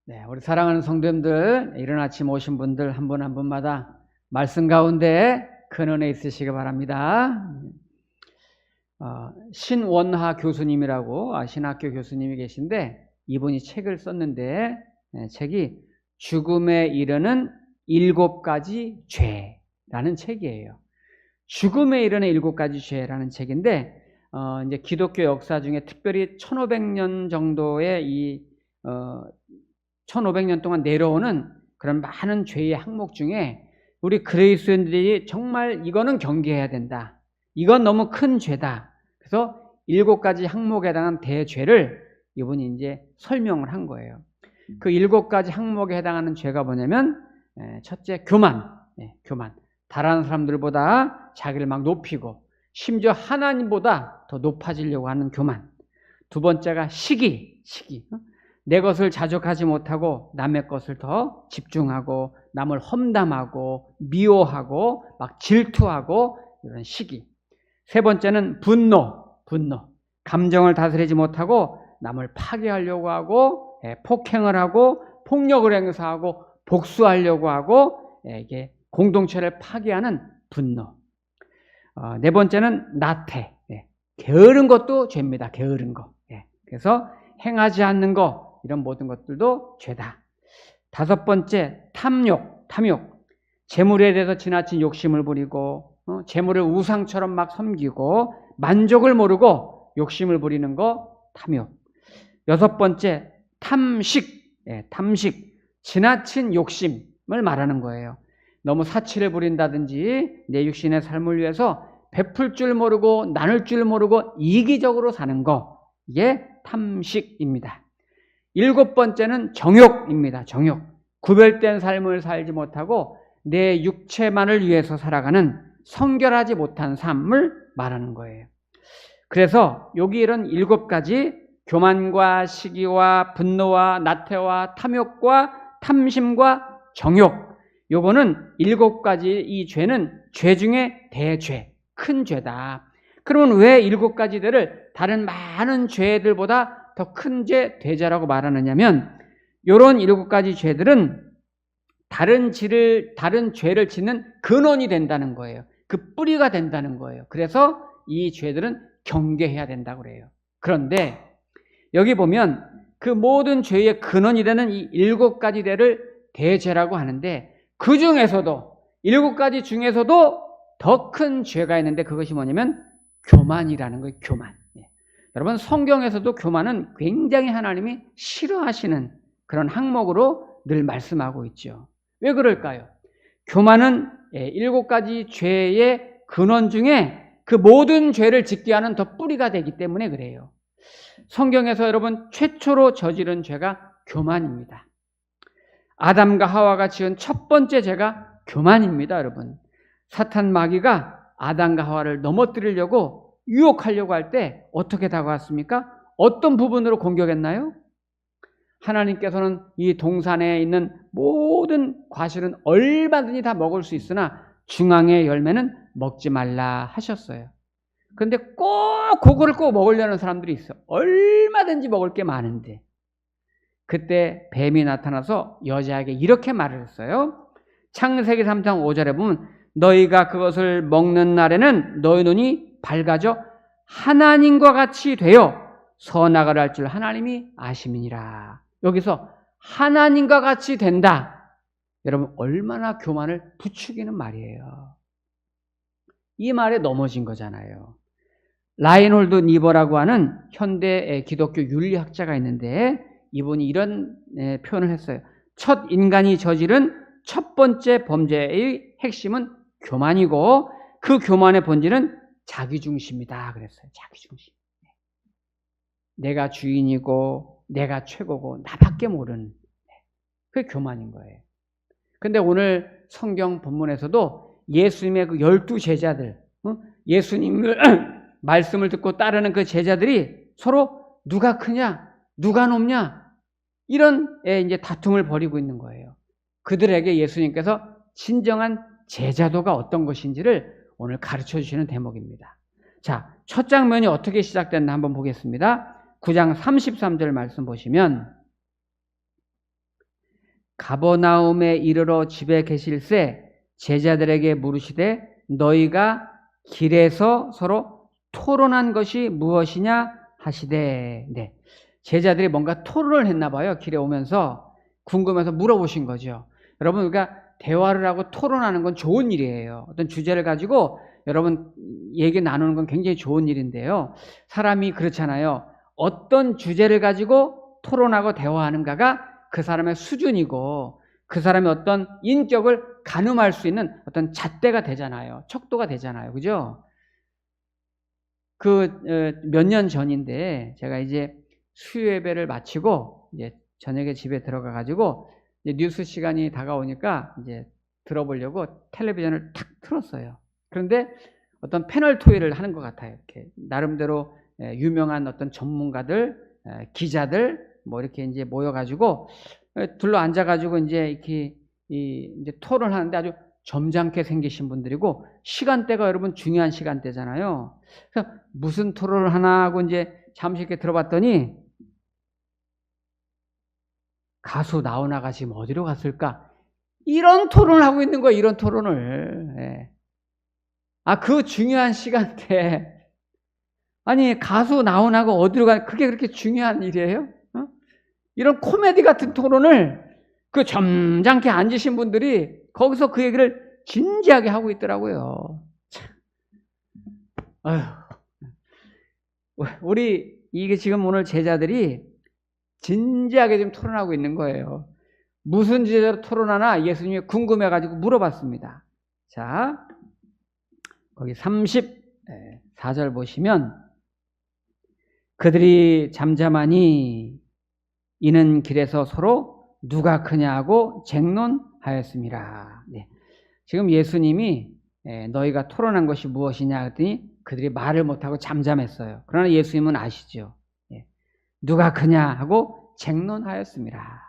네, 우리 사랑하는 성도님들, 이른 아침 오신 분들 한 분 한 분마다 말씀 가운데 큰 은혜 있으시기 바랍니다. 신원하 교수님이라고 신학교 교수님이 계신데 이분이 책을 썼는데 책이 죽음에 이르는 7가지 죄라는 책이에요. 죽음에 이르는 7가지 죄라는 책인데 이제 기독교 역사 중에 특별히 1500년 정도의 1500년 동안 내려오는 그런 많은 죄의 항목 중에 우리 그리스도인들이 정말 이거는 경계해야 된다. 이건 너무 큰 죄다. 그래서 7가지 항목에 해당한 대죄를 이분이 이제 설명을 한 거예요. 그 7가지 항목에 해당하는 죄가 뭐냐면 첫째, 교만. 교만. 다른 사람들보다 자기를 막 높이고 심지어 하나님보다 더 높아지려고 하는 교만. 두 번째가 시기. 내 것을 자족하지 못하고 남의 것을 더 집중하고 남을 험담하고 미워하고 막 질투하고 이런 시기. 세 번째는 분노. 감정을 다스리지 못하고 남을 파괴하려고 하고 폭행을 하고 폭력을 행사하고 복수하려고 하고 이게 공동체를 파괴하는 분노. 네 번째는 나태. 게으른 것도 죄입니다. 게으른 거. 그래서 행하지 않는 거 이런 모든 것들도 죄다. 5번째, 탐욕. 재물에 대해서 지나친 욕심을 부리고 재물을 우상처럼 막 섬기고 만족을 모르고 욕심을 부리는 거 탐욕. 6번째, 탐식. 지나친 욕심을 말하는 거예요. 너무 사치를 부린다든지 내 육신의 삶을 위해서 베풀 줄 모르고 나눌 줄 모르고 이기적으로 사는 거. 이게 탐식입니다. 7번째는 정욕입니다. 정욕. 구별된 삶을 살지 못하고 내 육체만을 위해서 살아가는 성결하지 못한 삶을 말하는 거예요. 그래서 여기 이런 7가지 교만과 시기와 분노와 나태와 탐욕과 탐심과 정욕, 요거는 7가지 이 죄는 죄 중에 대죄, 큰 죄다. 그러면 왜 7가지들을 다른 많은 죄들보다 더 큰 죄, 대죄라고 말하느냐면 이런 7가지 죄들은 다른 죄를 짓는 근원이 된다는 거예요. 그 뿌리가 된다는 거예요. 그래서 이 죄들은 경계해야 된다고 그래요. 그런데 여기 보면 그 모든 죄의 근원이 되는 이 7가지 죄를 대죄라고 하는데 그 중에서도 7가지 중에서도 더 큰 죄가 있는데 그것이 뭐냐면 교만이라는 거예요. 교만. 여러분 성경에서도 교만은 굉장히 하나님이 싫어하시는 그런 항목으로 늘 말씀하고 있죠. 왜 그럴까요? 교만은 7가지 죄의 근원 중에 그 모든 죄를 짓게 하는 더 뿌리가 되기 때문에 그래요. 성경에서 여러분 최초로 저지른 죄가 교만입니다. 아담과 하와가 지은 첫 번째 죄가 교만입니다. 여러분 사탄 마귀가 아담과 하와를 넘어뜨리려고 유혹하려고 할 때 어떻게 다가왔습니까? 어떤 부분으로 공격했나요? 하나님께서는 이 동산에 있는 모든 과실은 얼마든지 다 먹을 수 있으나 중앙의 열매는 먹지 말라 하셨어요. 그런데 그거를 꼭 먹으려는 사람들이 있어. 얼마든지 먹을 게 많은데. 그때 뱀이 나타나서 여자에게 이렇게 말을 했어요. 창세기 3장 5절에 보면 너희가 그것을 먹는 날에는 너희 눈이 밝아져 하나님과 같이 되어 선악을 알 줄 하나님이 아심이니라. 여기서 하나님과 같이 된다. 여러분 얼마나 교만을 부추기는 말이에요. 이 말에 넘어진 거잖아요. 라인홀드 니버라고 하는 현대 기독교 윤리학자가 있는데 이분이 이런 표현을 했어요. 첫 인간이 저지른 첫 번째 범죄의 핵심은 교만이고 그 교만의 본질은 자기중심이다 그랬어요. 자기중심. 내가 주인이고 내가 최고고 나밖에 모르는 그게 교만인 거예요. 그런데 오늘 성경 본문에서도 예수님의 그 12제자들 예수님을 말씀을 듣고 따르는 그 제자들이 서로 누가 크냐 누가 높냐 이런 이제 다툼을 벌이고 있는 거예요. 그들에게 예수님께서 진정한 제자도가 어떤 것인지를 오늘 가르쳐 주시는 대목입니다. 자, 첫 장면이 어떻게 시작됐나 한번 보겠습니다. 9장 33절 말씀 보시면 가버나움에 이르러 집에 계실새 제자들에게 물으시되 너희가 길에서 서로 토론한 것이 무엇이냐 하시되. 네. 제자들이 뭔가 토론을 했나 봐요. 길에 오면서 궁금해서 물어보신 거죠. 여러분, 우리가 대화를 하고 토론하는 건 좋은 일이에요. 어떤 주제를 가지고 여러분 얘기 나누는 건 굉장히 좋은 일인데요. 사람이 그렇잖아요. 어떤 주제를 가지고 토론하고 대화하는가가 그 사람의 수준이고 그 사람의 어떤 인격을 가늠할 수 있는 어떤 잣대가 되잖아요. 척도가 되잖아요. 그죠? 몇 년 전인데 제가 이제 수요예배를 마치고 이제 저녁에 집에 들어가 가지고 이제 뉴스 시간이 다가오니까 이제 들어보려고 텔레비전을 탁 틀었어요. 그런데 어떤 패널 토의를 하는 것 같아요. 이렇게 나름대로 유명한 어떤 전문가들, 기자들 뭐 이렇게 이제 모여가지고 둘러 앉아가지고 이제 이렇게 이제 토론을 하는데 아주 점잖게 생기신 분들이고 시간대가 여러분 중요한 시간대잖아요. 그래서 무슨 토론을 하나 하고 이제 잠시 이렇게 들어봤더니 가수 나훈아가 지금 어디로 갔을까? 이런 토론을 하고 있는 거예요. 이런 토론을. 예. 그 중요한 시간대에 아니 가수 나훈아가 어디로 가? 그게 그렇게 중요한 일이에요? 이런 코미디 같은 토론을 그 점잖게 앉으신 분들이 거기서 그 얘기를 진지하게 하고 있더라고요. 참. 아휴. 우리 이게 지금 오늘 제자들이 진지하게 지금 토론하고 있는 거예요. 무슨 주제로 토론하나 예수님이 궁금해가지고 물어봤습니다. 자, 거기 34절 보시면 그들이 잠잠하니 이는 길에서 서로 누가 크냐고 쟁론하였습니다. 네. 지금 예수님이 너희가 토론한 것이 무엇이냐 했더니 그들이 말을 못하고 잠잠했어요. 그러나 예수님은 아시죠. 누가 크냐 하고 쟁론하였습니다.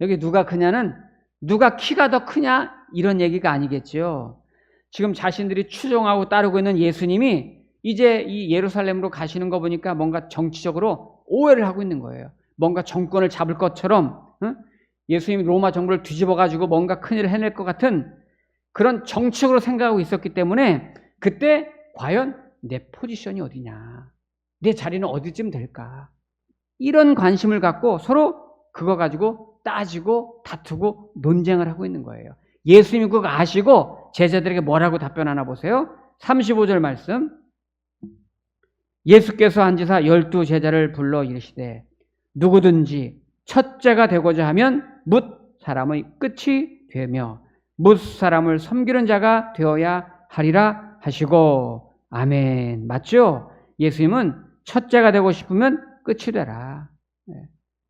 여기 누가 크냐는 누가 키가 더 크냐 이런 얘기가 아니겠죠. 지금 자신들이 추종하고 따르고 있는 예수님이 이제 이 예루살렘으로 가시는 거 보니까 뭔가 정치적으로 오해를 하고 있는 거예요. 뭔가 정권을 잡을 것처럼 예수님이 로마 정부를 뒤집어가지고 뭔가 큰일을 해낼 것 같은 그런 정치적으로 생각하고 있었기 때문에 그때 과연 내 포지션이 어디냐, 내 자리는 어디쯤 될까, 이런 관심을 갖고 서로 그거 가지고 따지고 다투고 논쟁을 하고 있는 거예요. 예수님이 그거 아시고 제자들에게 뭐라고 답변하나 보세요. 35절 말씀. 예수께서 앉으사 12 제자를 불러 이르시되 누구든지 첫째가 되고자 하면 뭇 사람의 끝이 되며 뭇 사람을 섬기는 자가 되어야 하리라 하시고. 아멘. 맞죠? 예수님은 첫째가 되고 싶으면 끝이 되라.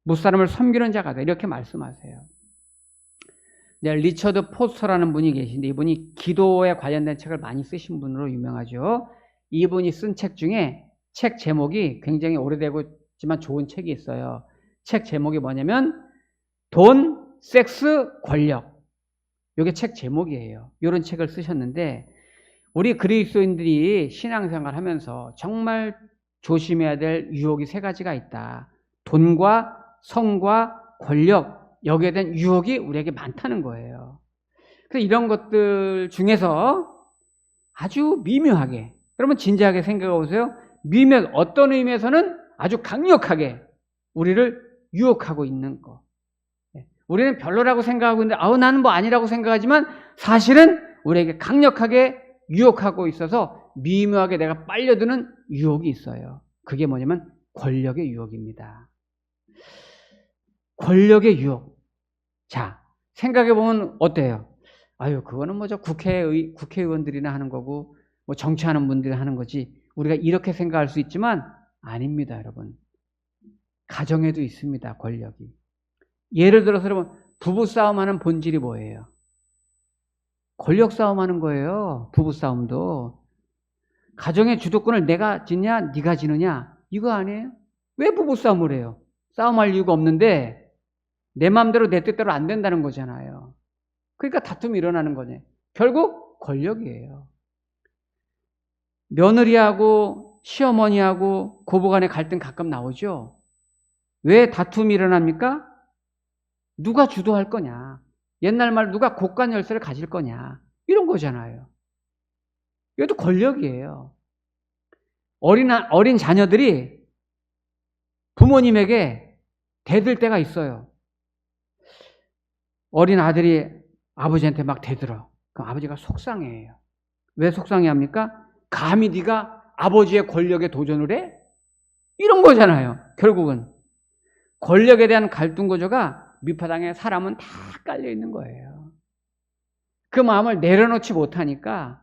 뭇 사람을 섬기는 자가 돼. 이렇게 말씀하세요. 리처드 포스터라는 분이 계신데 이분이 기도에 관련된 책을 많이 쓰신 분으로 유명하죠. 이분이 쓴 책 중에 책 제목이 굉장히 오래되고지만 좋은 책이 있어요. 책 제목이 뭐냐면 돈, 섹스, 권력. 이게 책 제목이에요. 이런 책을 쓰셨는데 우리 그리스도인들이 신앙생활 하면서 정말 조심해야 될 유혹이 3가지가 있다. 돈과 성과 권력, 여기에 대한 유혹이 우리에게 많다는 거예요. 그래서 이런 것들 중에서 아주 미묘하게, 여러분 진지하게 생각해 보세요. 어떤 의미에서는 아주 강력하게 우리를 유혹하고 있는 거. 우리는 별로라고 생각하고 있는데 나는 뭐 아니라고 생각하지만 사실은 우리에게 강력하게 유혹하고 있어서 미묘하게 내가 빨려드는 유혹이 있어요. 그게 뭐냐면 권력의 유혹입니다. 권력의 유혹. 자, 생각해보면 어때요? 그거는 뭐 저 국회의원들이나 하는 거고 뭐 정치하는 분들이 하는 거지. 우리가 이렇게 생각할 수 있지만 아닙니다, 여러분. 가정에도 있습니다, 권력이. 예를 들어서 여러분, 부부싸움하는 본질이 뭐예요? 권력 싸움하는 거예요. 부부싸움도. 가정의 주도권을 내가 지냐 네가 지느냐 이거 아니에요? 왜 부부싸움을 해요? 싸움할 이유가 없는데 내 마음대로 내 뜻대로 안 된다는 거잖아요. 그러니까 다툼이 일어나는 거네. 결국 권력이에요. 며느리하고 시어머니하고 고부간의 갈등 가끔 나오죠. 왜 다툼이 일어납니까? 누가 주도할 거냐? 옛날 말 누가 곳간 열쇠를 가질 거냐? 이런 거잖아요. 이것도 권력이에요. 어린 자녀들이 부모님에게 대들 때가 있어요. 어린 아들이 아버지한테 막 대들어. 그럼 아버지가 속상해해요. 왜 속상해합니까? 감히 네가 아버지의 권력에 도전을 해? 이런 거잖아요. 결국은 권력에 대한 갈등 구조가 밑바닥에 사람은 다 깔려 있는 거예요. 그 마음을 내려놓지 못하니까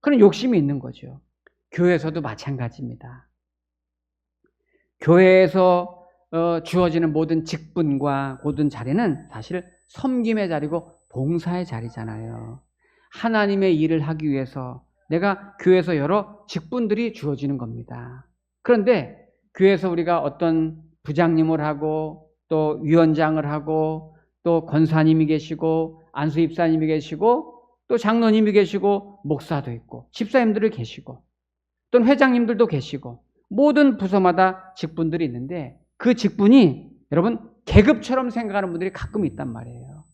그런 욕심이 있는 거죠. 교회에서도 마찬가지입니다. 교회에서 주어지는 모든 직분과 모든 자리는 사실 섬김의 자리고 봉사의 자리잖아요. 하나님의 일을 하기 위해서 내가 교회에서 여러 직분들이 주어지는 겁니다. 그런데 교회에서 우리가 어떤 부장님을 하고 또 위원장을 하고 또 권사님이 계시고 안수 입사님이 계시고 또 장로님이 계시고 목사도 있고 집사님들이 계시고 또는 회장님들도 계시고 모든 부서마다 직분들이 있는데 그 직분이 여러분 계급처럼 생각하는 분들이 가끔 있단 말이에요.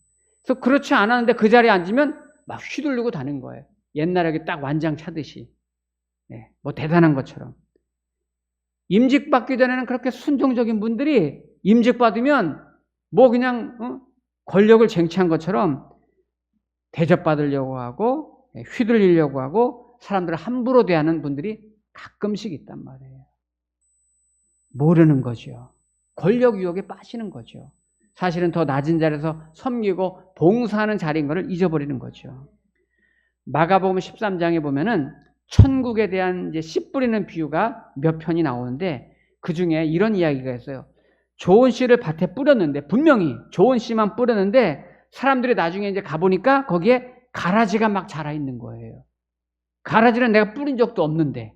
그래서 그렇지 않았는데 그 자리에 앉으면 막 휘둘리고 다는 거예요. 옛날에 딱 완장 차듯이. 뭐 대단한 것처럼. 임직 받기 전에는 그렇게 순종적인 분들이 임직 받으면 뭐 그냥 권력을 쟁취한 것처럼 대접받으려고 하고 휘둘리려고 하고 사람들을 함부로 대하는 분들이 가끔씩 있단 말이에요. 모르는 거죠. 권력 유혹에 빠지는 거죠. 사실은 더 낮은 자리에서 섬기고 봉사하는 자리인 것을 잊어버리는 거죠. 마가복음 13장에 보면은 천국에 대한 이제 씨 뿌리는 비유가 몇 편이 나오는데 그 중에 이런 이야기가 있어요. 좋은 씨를 밭에 뿌렸는데 분명히 좋은 씨만 뿌렸는데 사람들이 나중에 이제 가보니까 거기에 가라지가 막 자라 있는 거예요. 가라지는 내가 뿌린 적도 없는데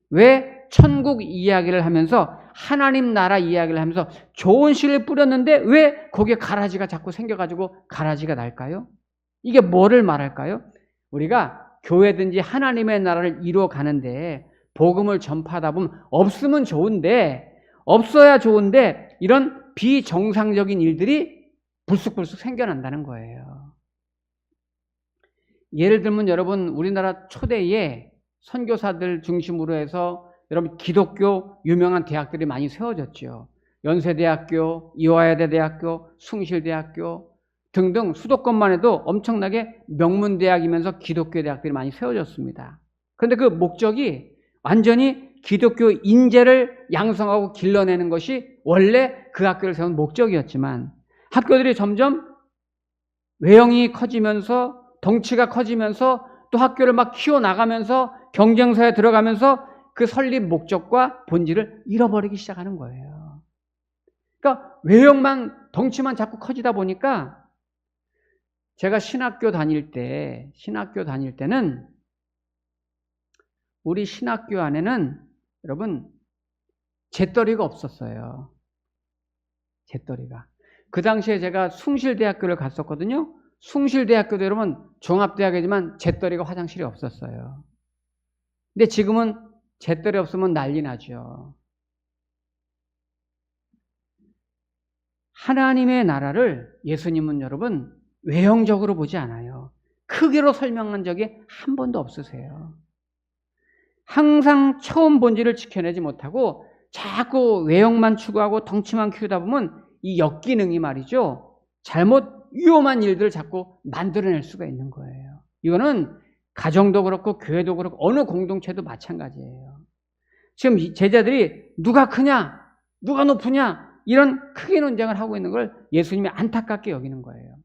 왜 천국 이야기를 하면서 하나님 나라 이야기를 하면서 좋은 씨를 뿌렸는데 왜 거기에 가라지가 자꾸 생겨가지고 가라지가 날까요? 이게 뭐를 말할까요? 우리가 교회든지 하나님의 나라를 이루어 가는데 복음을 전파하다 보면 없으면 좋은데 없어야 좋은데 이런 비정상적인 일들이 불쑥불쑥 생겨난다는 거예요. 예를 들면 여러분 우리나라 초대에 선교사들 중심으로 해서 여러분 기독교 유명한 대학들이 많이 세워졌죠. 연세대학교, 이화여대 대학교, 숭실대학교 등등 수도권만 해도 엄청나게 명문대학이면서 기독교 대학들이 많이 세워졌습니다. 그런데 그 목적이 완전히 기독교 인재를 양성하고 길러내는 것이 원래 그 학교를 세운 목적이었지만 학교들이 점점 외형이 커지면서 덩치가 커지면서 또 학교를 막 키워나가면서 경쟁사에 들어가면서 그 설립 목적과 본질을 잃어버리기 시작하는 거예요. 그러니까 외형만 덩치만 자꾸 커지다 보니까 제가 신학교 다닐 때는 우리 신학교 안에는 여러분 재떨이가 없었어요. 재떨이가. 그 당시에 제가 숭실대학교를 갔었거든요. 숭실대학교도 여러분 종합대학이지만 재떨이가 화장실이 없었어요. 근데 지금은 재떨이 없으면 난리 나죠. 하나님의 나라를 예수님은 여러분 외형적으로 보지 않아요. 크기로 설명한 적이 한 번도 없으세요. 항상 처음 본질을 지켜내지 못하고 자꾸 외형만 추구하고 덩치만 키우다 보면 이 역기능이 말이죠. 잘못 위험한 일들을 자꾸 만들어낼 수가 있는 거예요. 이거는 가정도 그렇고 교회도 그렇고 어느 공동체도 마찬가지예요. 지금 제자들이 누가 크냐, 누가 높으냐 이런 크게 논쟁을 하고 있는 걸 예수님이 안타깝게 여기는 거예요.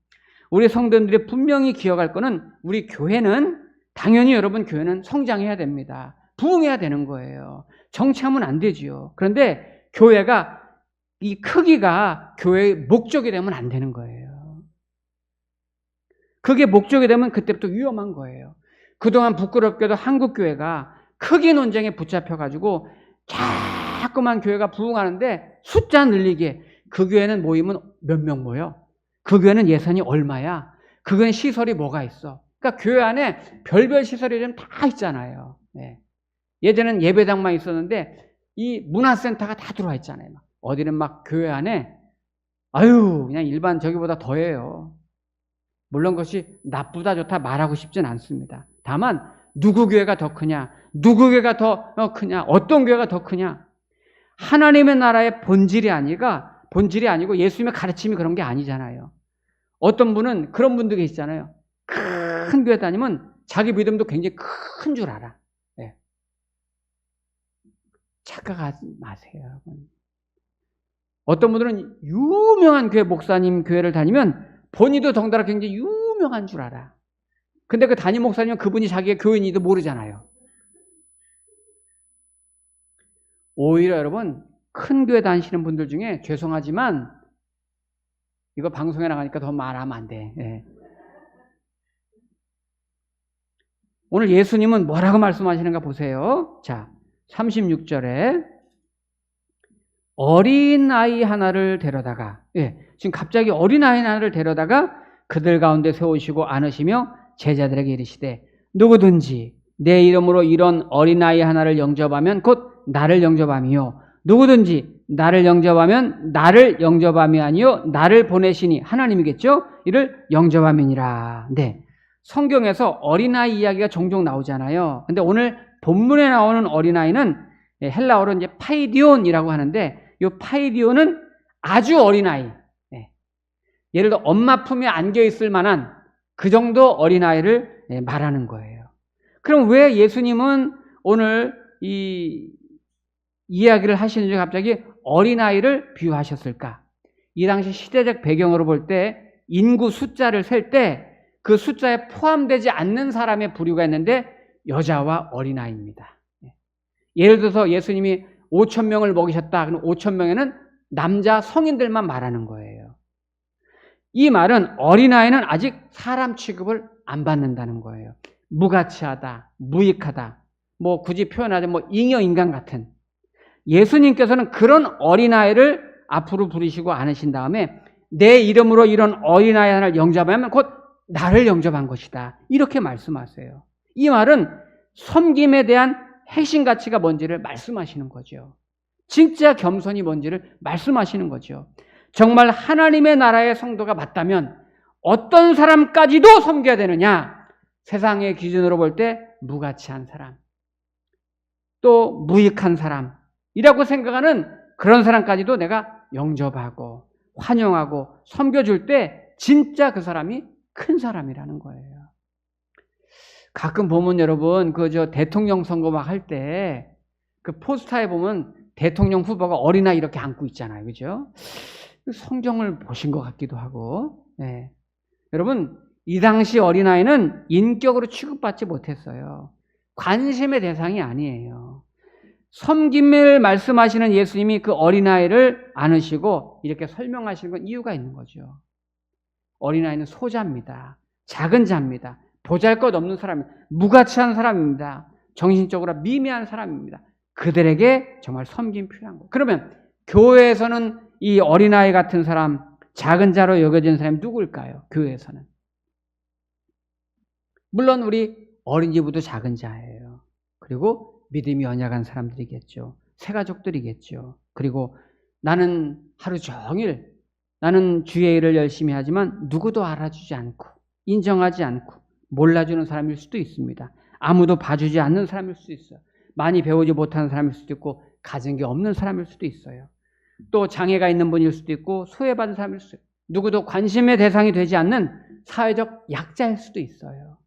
우리 성도님들이 분명히 기억할 거는 우리 교회는 당연히 여러분 교회는 성장해야 됩니다. 부흥해야 되는 거예요. 정치하면 안 되지요. 그런데 교회가 이 크기가 교회의 목적이 되면 안 되는 거예요. 그게 목적이 되면 그때부터 위험한 거예요. 그동안 부끄럽게도 한국 교회가 크기 논쟁에 붙잡혀가지고 자꾸만 교회가 부흥하는데 숫자 늘리기에 그 교회는 모이면 몇 명 모여? 그 교회는 예산이 얼마야? 그 교회는 시설이 뭐가 있어? 그러니까 교회 안에 별별 시설이 좀 다 있잖아요. 네. 예전에는 예배당만 있었는데 이 문화센터가 다 들어와 있잖아요. 어디는 막 교회 안에 아유, 그냥 일반 저기보다 더해요. 물론 그것이 나쁘다 좋다 말하고 싶진 않습니다. 다만 누구 교회가 더 크냐, 누구 교회가 더 크냐, 어떤 교회가 더 크냐. 하나님의 나라의 본질이 아니고 예수님의 가르침이 그런 게 아니잖아요. 어떤 분은 그런 분들이 있잖아요. 큰 교회 다니면 자기 믿음도 굉장히 큰 줄 알아. 네. 착각하지 마세요, 여러분. 어떤 분들은 유명한 교회 목사님 교회를 다니면 본인도 덩달아 굉장히 유명한 줄 알아. 근데 그 담임 목사님은 그분이 자기가 교인이도 모르잖아요. 오히려 여러분, 큰 교회 다니시는 분들 중에 죄송하지만 이거 방송에 나가니까 더 말하면 안 돼. 네. 오늘 예수님은 뭐라고 말씀하시는가 보세요. 자, 36절에 어린아이 하나를 데려다가, 지금 갑자기 어린아이 하나를 데려다가 그들 가운데 세우시고 안으시며 제자들에게 이르시되 누구든지 내 이름으로 이런 어린아이 하나를 영접하면 곧 나를 영접함이요 누구든지 나를 영접하면 나를 영접함이 아니요 나를 보내시니 하나님이겠죠? 이를 영접함이니라. 네. 성경에서 어린아이 이야기가 종종 나오잖아요. 근데 오늘 본문에 나오는 어린아이는 헬라어로 이제 파이디온이라고 하는데 이 파이디온은 아주 어린아이. 예를 들어 엄마 품에 안겨 있을 만한 그 정도 어린아이를 말하는 거예요. 그럼 왜 예수님은 오늘 이 이야기를 하시는지 갑자기 어린아이를 비유하셨을까? 이 당시 시대적 배경으로 볼 때 인구 숫자를 셀 때 그 숫자에 포함되지 않는 사람의 부류가 있는데 여자와 어린아이입니다. 예를 들어서 예수님이 5,000명을 먹이셨다. 그럼 5,000명에는 남자 성인들만 말하는 거예요. 이 말은 어린아이는 아직 사람 취급을 안 받는다는 거예요. 무가치하다, 무익하다, 뭐 굳이 표현하자면 잉여 인간 같은. 예수님께서는 그런 어린아이를 앞으로 부르시고 안으신 다음에 내 이름으로 이런 어린아이 하나를 영접하면 곧 나를 영접한 것이다. 이렇게 말씀하세요. 이 말은 섬김에 대한 핵심 가치가 뭔지를 말씀하시는 거죠. 진짜 겸손이 뭔지를 말씀하시는 거죠. 정말 하나님의 나라의 성도가 맞다면 어떤 사람까지도 섬겨야 되느냐? 세상의 기준으로 볼 때 무가치한 사람, 또 무익한 사람이라고 생각하는 그런 사람까지도 내가 영접하고 환영하고 섬겨줄 때 진짜 그 사람이 큰 사람이라는 거예요. 가끔 보면 여러분 대통령 선거 막 할 때 그 포스터에 보면 대통령 후보가 어린아이 이렇게 안고 있잖아요. 그죠? 성경을 보신 것 같기도 하고. 네. 여러분, 이 당시 어린아이는 인격으로 취급받지 못했어요. 관심의 대상이 아니에요. 섬김을 말씀하시는 예수님이 그 어린아이를 안으시고 이렇게 설명하시는 건 이유가 있는 거죠. 어린아이는 소자입니다. 작은 자입니다. 보잘것없는 사람입니다. 무가치한 사람입니다. 정신적으로 미미한 사람입니다. 그들에게 정말 섬김이 필요한 거예요. 그러면 교회에서는 이 어린아이 같은 사람, 작은 자로 여겨진 사람이 누구일까요? 교회에서는. 물론 우리 어린이부도 작은 자예요. 그리고 믿음이 연약한 사람들이겠죠. 새가족들이겠죠. 그리고 나는 하루 종일 나는 주의 일을 열심히 하지만 누구도 알아주지 않고 인정하지 않고 몰라주는 사람일 수도 있습니다. 아무도 봐주지 않는 사람일 수도 있어요. 많이 배우지 못하는 사람일 수도 있고 가진 게 없는 사람일 수도 있어요. 또 장애가 있는 분일 수도 있고 소외받은 사람일 수도 있고 누구도 관심의 대상이 되지 않는 사회적 약자일 수도 있어요.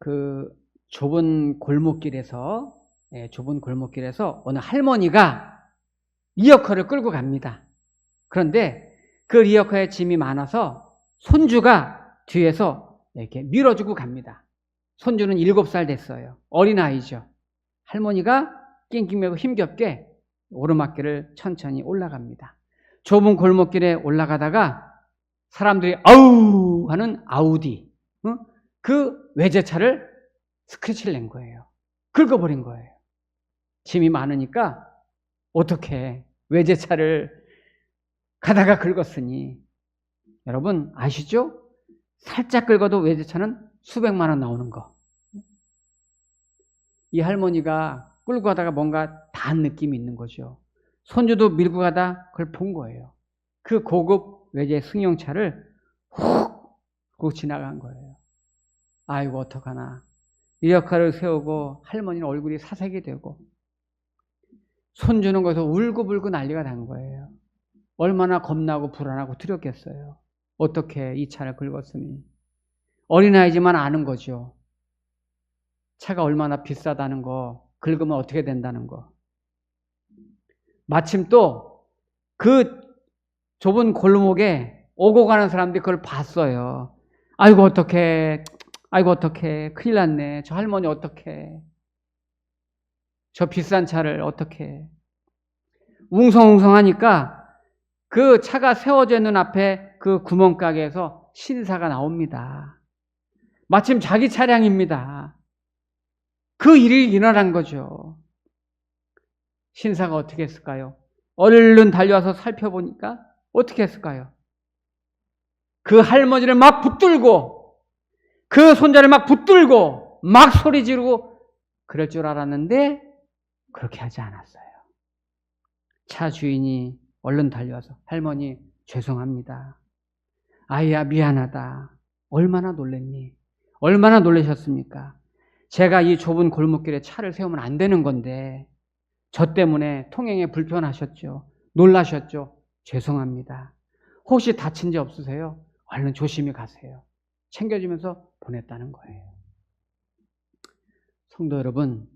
그 좁은 골목길에서 어느 할머니가 리어커를 끌고 갑니다. 그런데 그 리어커에 짐이 많아서 손주가 뒤에서 이렇게 밀어주고 갑니다. 손주는 7살 됐어요. 어린아이죠. 할머니가 낑낑매고 힘겹게 오르막길을 천천히 올라갑니다. 좁은 골목길에 올라가다가 사람들이 아우 하는 아우디, 그 외제차를 스크래치를 낸 거예요. 긁어버린 거예요. 짐이 많으니까 어떻게 외제차를 가다가 긁었으니. 여러분 아시죠? 살짝 긁어도 외제차는 수백만 원 나오는 거. 이 할머니가 끌고 가다가 뭔가 닿은 느낌이 있는 거죠. 손주도 밀고 가다 그걸 본 거예요. 그 고급 외제 승용차를 훅 지나간 거예요. 아이고 어떡하나. 리어카를 세우고 할머니는 얼굴이 사색이 되고 손주는 거기서 울고불고 난리가 난 거예요. 얼마나 겁나고 불안하고 두렵겠어요. 어떻게 이 차를 긁었으니. 어린아이지만 아는 거죠. 차가 얼마나 비싸다는 거, 긁으면 어떻게 된다는 거. 마침 또 그 좁은 골목에 오고 가는 사람들이 그걸 봤어요. 아이고 어떡해, 아이고 어떡해, 큰일 났네. 저 할머니 어떡해. 저 비싼 차를 어떡해. 웅성웅성하니까 그 차가 세워져 있는 앞에 그 구멍가게에서 신사가 나옵니다. 마침 자기 차량입니다. 그 일이 일어난 거죠. 신사가 어떻게 했을까요? 얼른 달려와서 살펴보니까 어떻게 했을까요? 그 할머니를 막 붙들고 그 손자를 막 붙들고 막 소리 지르고 그럴 줄 알았는데 그렇게 하지 않았어요. 차 주인이 얼른 달려와서 할머니 죄송합니다. 아이야 미안하다. 얼마나 놀랬니? 얼마나 놀라셨습니까? 제가 이 좁은 골목길에 차를 세우면 안 되는 건데 저 때문에 통행에 불편하셨죠? 놀라셨죠? 죄송합니다. 혹시 다친 데 없으세요? 얼른 조심히 가세요. 챙겨주면서 보냈다는 거예요. 성도 여러분,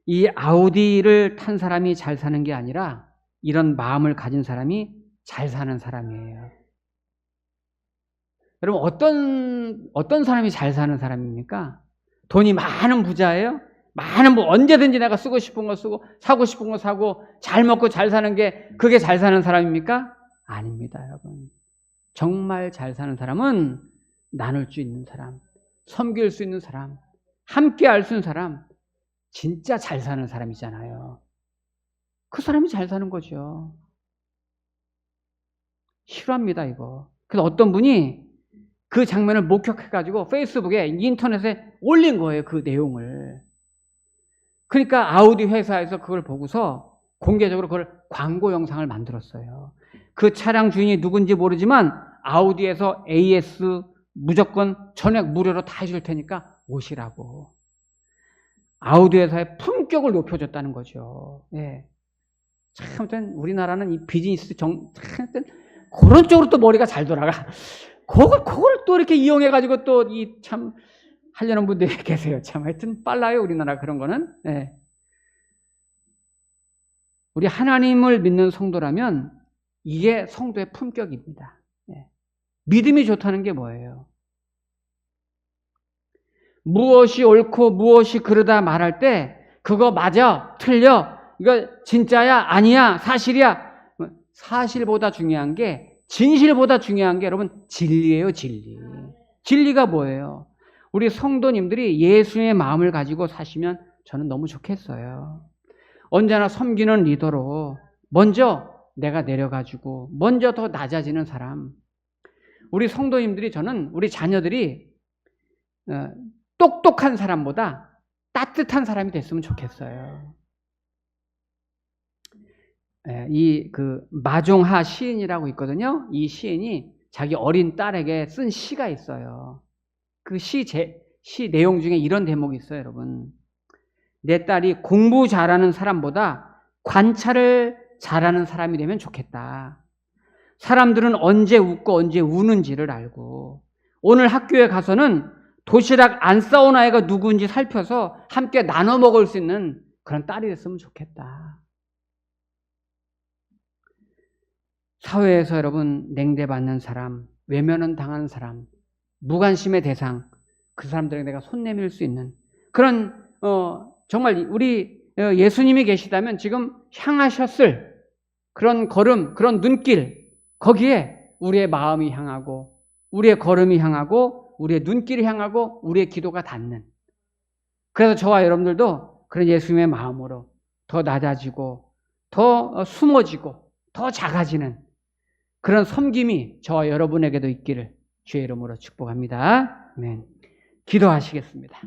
이 아우디를 탄 사람이 잘 사는 게 아니라 이런 마음을 가진 사람이 잘 사는 사람이에요. 여러분 어떤 사람이 잘 사는 사람입니까? 돈이 많은 부자예요? 많은 언제든지 내가 쓰고 싶은 거 쓰고 사고 싶은 거 사고 잘 먹고 잘 사는 게 그게 잘 사는 사람입니까? 아닙니다, 여러분. 정말 잘 사는 사람은 나눌 수 있는 사람, 섬길 수 있는 사람, 함께 할 수 있는 사람, 진짜 잘 사는 사람이잖아요. 그 사람이 잘 사는 거죠. 싫어합니다, 이거. 그래서 어떤 분이 그 장면을 목격해가지고 페이스북에 인터넷에 올린 거예요, 그 내용을. 그러니까 아우디 회사에서 그걸 보고서 공개적으로 그걸 광고 영상을 만들었어요. 그 차량 주인이 누군지 모르지만 아우디에서 AS 무조건 전액 무료로 다 해줄 테니까 오시라고. 아우디 회사의 품격을 높여줬다는 거죠. 예. 참, 우리나라는 이 비즈니스 그런 쪽으로 또 머리가 잘 돌아가. 그걸 또 이렇게 이용해가지고 또 이 참 하려는 분들이 계세요. 참 하여튼 빨라요, 우리나라 그런 거는. 예. 우리 하나님을 믿는 성도라면 이게 성도의 품격입니다. 예. 믿음이 좋다는 게 뭐예요? 무엇이 옳고 무엇이 그르다 말할 때 그거 맞아, 틀려, 이거 진짜야, 아니야, 사실이야. 사실보다 중요한 게, 진실보다 중요한 게 여러분 진리예요, 진리. 진리가 뭐예요? 우리 성도님들이 예수의 마음을 가지고 사시면 저는 너무 좋겠어요. 언제나 섬기는 리더로 먼저 내가 내려가지고 먼저 더 낮아지는 사람. 우리 성도님들이, 저는 우리 자녀들이 똑똑한 사람보다 따뜻한 사람이 됐으면 좋겠어요. 이 마종하 시인이라고 있거든요. 이 시인이 자기 어린 딸에게 쓴 시가 있어요. 그 시 내용 중에 이런 대목이 있어요, 여러분. 내 딸이 공부 잘하는 사람보다 관찰을 잘하는 사람이 되면 좋겠다. 사람들은 언제 웃고 언제 우는지를 알고, 오늘 학교에 가서는 도시락 안 싸온 아이가 누구인지 살펴서 함께 나눠 먹을 수 있는 그런 딸이 됐으면 좋겠다. 사회에서 여러분 냉대받는 사람, 외면은 당하는 사람, 무관심의 대상, 그 사람들에게 내가 손 내밀 수 있는 그런 정말 우리 예수님이 계시다면 지금 향하셨을 그런 걸음, 그런 눈길, 거기에 우리의 마음이 향하고 우리의 걸음이 향하고 우리의 눈길이 향하고 우리의 기도가 닿는, 그래서 저와 여러분들도 그런 예수님의 마음으로 더 낮아지고 더 숨어지고 더 작아지는 그런 섬김이 저와 여러분에게도 있기를 주의 이름으로 축복합니다. 아멘. 기도하시겠습니다.